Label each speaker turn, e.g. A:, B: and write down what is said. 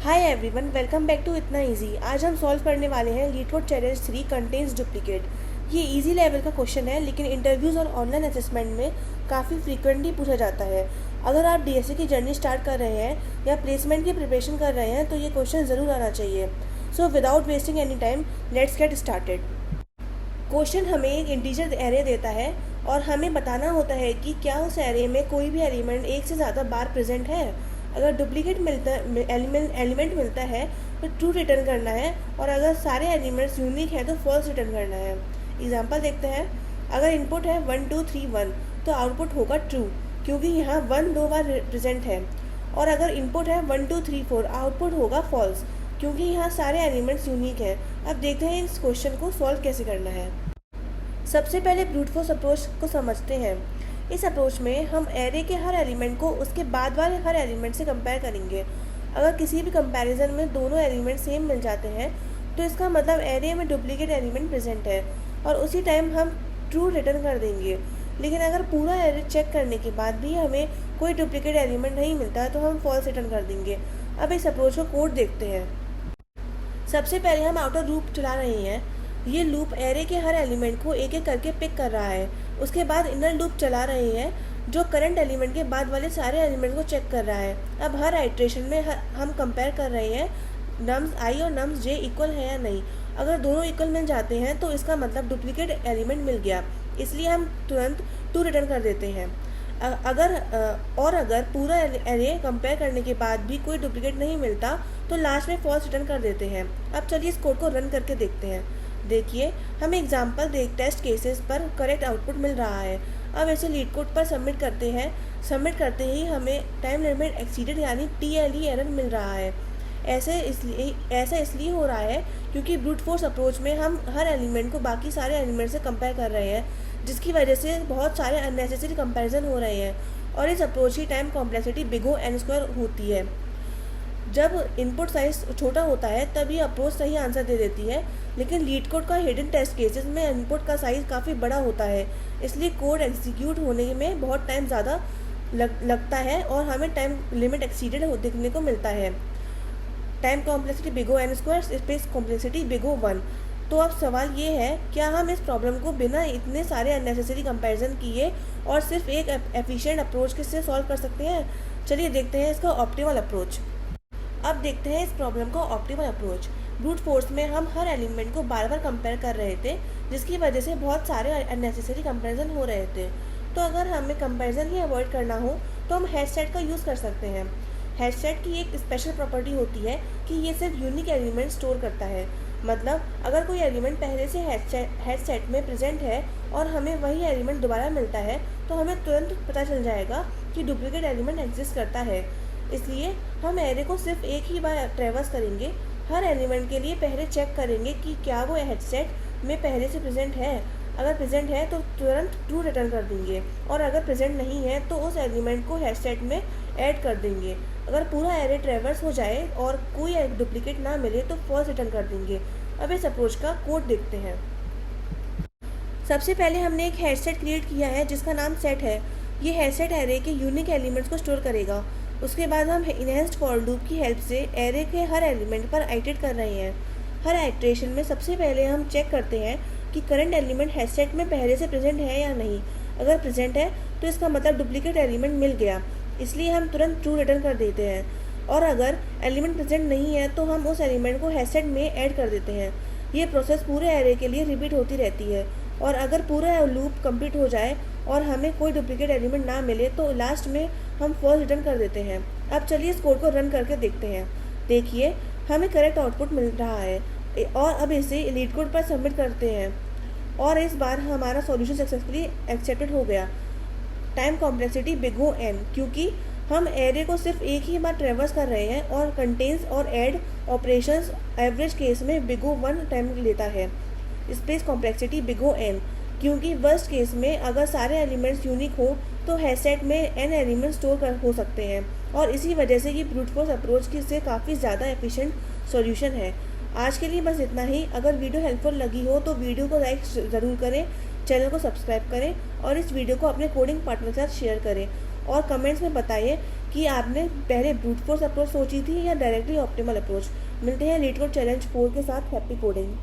A: Hi everyone, welcome back to इतना easy. आज हम सॉल्व करने वाले हैं लीडकोड चैलेंज 3 कंटेन्स डुप्लीकेट। ये इजी लेवल का क्वेश्चन है, लेकिन इंटरव्यूज़ और ऑनलाइन असेसमेंट में काफ़ी फ्रीक्वेंटली पूछा जाता है। अगर आप डीएसए की जर्नी स्टार्ट कर रहे हैं या प्लेसमेंट की प्रिपरेशन कर रहे हैं तो ये क्वेश्चन ज़रूर आना चाहिए। So without wasting any time, let's get started. Question हमें एक इंटीजर एरे देता है और हमें बताना होता है कि क्या उस एरे में कोई भी एलिमेंट एक से ज़्यादा बार प्रेजेंट है। अगर डुप्लीकेट एलिमेंट मिलता है तो ट्रू रिटर्न करना है, और अगर सारे एलिमेंट्स यूनिक हैं तो फॉल्स रिटर्न करना है। एग्जांपल देखते हैं। अगर इनपुट है 1 2 3 1 तो आउटपुट होगा ट्रू, क्योंकि यहाँ 1 2 बार प्रेजेंट है। और अगर इनपुट है 1 2 3 4 आउटपुट होगा फॉल्स, क्योंकि यहाँ सारे एलिमेंट्स यूनिक हैं। अब देखते हैं इस क्वेश्चन को सॉल्व कैसे करना है। सबसे पहले ब्रूट फोर्स अप्रोच को समझते हैं। इस अप्रोच में हम एरे के हर एलिमेंट को उसके बाद वाले हर एलिमेंट से कंपेयर करेंगे। अगर किसी भी कंपैरिजन में दोनों एलिमेंट सेम मिल जाते हैं तो इसका मतलब एरे में डुप्लीकेट एलिमेंट प्रेजेंट है, और उसी टाइम हम ट्रू रिटर्न कर देंगे। लेकिन अगर पूरा एरे चेक करने के बाद भी हमें कोई डुप्लीकेट एलिमेंट नहीं मिलता तो हम फॉल्स रिटर्न कर देंगे। अब इस अप्रोच को कोड देखते हैं। सबसे पहले हम आउटर लूप चला रहे हैं। ये लूप एरे के हर एलिमेंट को एक एक करके पिक कर रहा है। उसके बाद इनर लूप चला रहे हैं जो करंट एलिमेंट के बाद वाले सारे एलिमेंट को चेक कर रहा है। अब हर आइट्रेशन में हम कंपेयर कर रहे हैं नम्स आई और नम्स जे इक्वल है या नहीं। अगर दोनों इक्वल मिल जाते हैं तो इसका मतलब डुप्लीकेट एलिमेंट मिल गया, इसलिए हम तुरंत टू रिटर्न कर देते हैं। अगर पूरा एरे कंपेयर करने के बाद भी कोई डुप्लीकेट नहीं मिलता तो लास्ट में फॉल्स रिटर्न कर देते हैं। अब चलिए इस कोड को रन करके देखते हैं। देखिए, हमें एग्जाम्पल टेस्ट केसेस पर करेक्ट आउटपुट मिल रहा है। अब इसे लीडकोड पर सबमिट करते हैं। सबमिट करते ही हमें टाइम लिमिट एक्सीडेड यानी TLE एरर मिल रहा है। ऐसा इसलिए हो रहा है क्योंकि ब्रूट फोर्स अप्रोच में हम हर एलिमेंट को बाकी सारे एलिमेंट से कंपेयर कर रहे हैं, जिसकी वजह से बहुत सारे अननेसेसरी कंपैरिजन हो रहे हैं, और इस अप्रोच की time complexity big O N² होती है। जब इनपुट साइज छोटा होता है तब ये अप्रोच सही आंसर दे देती है, लेकिन लीडकोड का हिडन टेस्ट केसेस में इनपुट का साइज काफ़ी बड़ा होता है, इसलिए कोड एग्जीक्यूट होने में बहुत टाइम ज़्यादा लगता है और हमें टाइम लिमिट एक्सीडेड देखने को मिलता है। Time complexity big O N² space complexity big O 1। तो अब सवाल ये है, क्या हम इस प्रॉब्लम को बिना इतने सारे अननेसेसरी कंपैरिजन किए और सिर्फ एक एफिशिएंट अप्रोच से सॉल्व कर सकते हैं? चलिए देखते हैं इसका ऑप्टिमल अप्रोच। अब देखते हैं इस प्रॉब्लम का ऑप्टिमल अप्रोच। ब्रूट फोर्स में हम हर एलिमेंट को बार बार कंपेयर कर रहे थे, जिसकी वजह से बहुत सारे अननेसेसरी कंपैरिजन हो रहे थे। तो अगर हमें कंपैरिजन ही अवॉइड करना हो तो हम हेडसेट का यूज़ कर सकते हैं। हेडसेट की एक स्पेशल प्रॉपर्टी होती है कि ये सिर्फ यूनिक एलिमेंट स्टोर करता है। मतलब अगर कोई एलिमेंट पहले से हेडसेट में प्रेजेंट है और हमें वही एलिमेंट दोबारा मिलता है तो हमें तुरंत पता चल जाएगा कि डुप्लीकेट एलिमेंट एग्जिस्ट करता है। इसलिए हम एरे को सिर्फ एक ही बार ट्रैवर्स करेंगे। हर एलिमेंट के लिए पहले चेक करेंगे कि क्या वो हेडसेट में पहले से प्रेजेंट है। अगर प्रेजेंट है तो तुरंत ट्रू रिटर्न कर देंगे, और अगर प्रेजेंट नहीं है तो उस एलिमेंट को हेडसेट में ऐड कर देंगे। अगर पूरा एरे ट्रैवर्स हो जाए और कोई डुप्लीकेट ना मिले तो फॉल्स रिटर्न कर देंगे। अब इस अप्रोच का कोड देखते हैं। सबसे पहले हमने एक हेडसेट क्रिएट किया है जिसका नाम सेट है। ये हेडसेट एरे के यूनिक एलिमेंट्स को स्टोर करेगा। उसके बाद हम इनहेंस्ड फॉर लूप की हेल्प से एरे के हर एलिमेंट पर आइटरेट कर रहे हैं। हर आइटरेशन में सबसे पहले हम चेक करते हैं कि करंट एलिमेंट हेडसेट में पहले से प्रेजेंट है या नहीं। अगर प्रेजेंट है तो इसका मतलब डुप्लीकेट एलिमेंट मिल गया, इसलिए हम तुरंत ट्रू रिटर्न कर देते हैं। और अगर एलिमेंट प्रेजेंट नहीं है तो हम उस एलिमेंट को हेडसेट में ऐड कर देते हैं। ये प्रोसेस पूरे एरे के लिए रिपीट होती रहती है, और अगर पूरा लूप कंप्लीट हो जाए और हमें कोई डुप्लीकेट एलिमेंट ना मिले तो लास्ट में हम फॉल्स रिटर्न कर देते हैं। अब चलिए इस कोड को रन करके देखते हैं। देखिए, हमें करेक्ट आउटपुट मिल रहा है, और अब इसे लीडकोड पर सबमिट करते हैं, और इस बार हमारा सॉल्यूशन सक्सेसफुली एक्सेप्टेड हो गया। Time complexity big O N, क्योंकि हम एरे को सिर्फ एक ही बार ट्रैवर्स कर रहे हैं और कंटेन्स और ऐड ऑपरेशंस एवरेज केस में बिग O 1 टाइम लेता है। Space complexity big O N, क्योंकि वर्स्ट केस में अगर सारे एलिमेंट्स यूनिक हो तो हेडसेट में n एलिमेंट स्टोर हो सकते हैं, और इसी वजह से ये ब्रूट फोर्स अप्रोच की से काफ़ी ज़्यादा एफिशिएंट सॉल्यूशन है। आज के लिए बस इतना ही। अगर वीडियो हेल्पफुल लगी हो तो वीडियो को लाइक ज़रूर करें, चैनल को सब्सक्राइब करें और इस वीडियो को अपने कोडिंग पार्टनर के साथ शेयर करें, और कमेंट्स में बताइए कि आपने पहले ब्रूट फोर्स अप्रोच सोची थी या डायरेक्टली ऑप्टिमल अप्रोच। मिलते हैं लीड कोड चैलेंज 4 के साथ। Happy coding.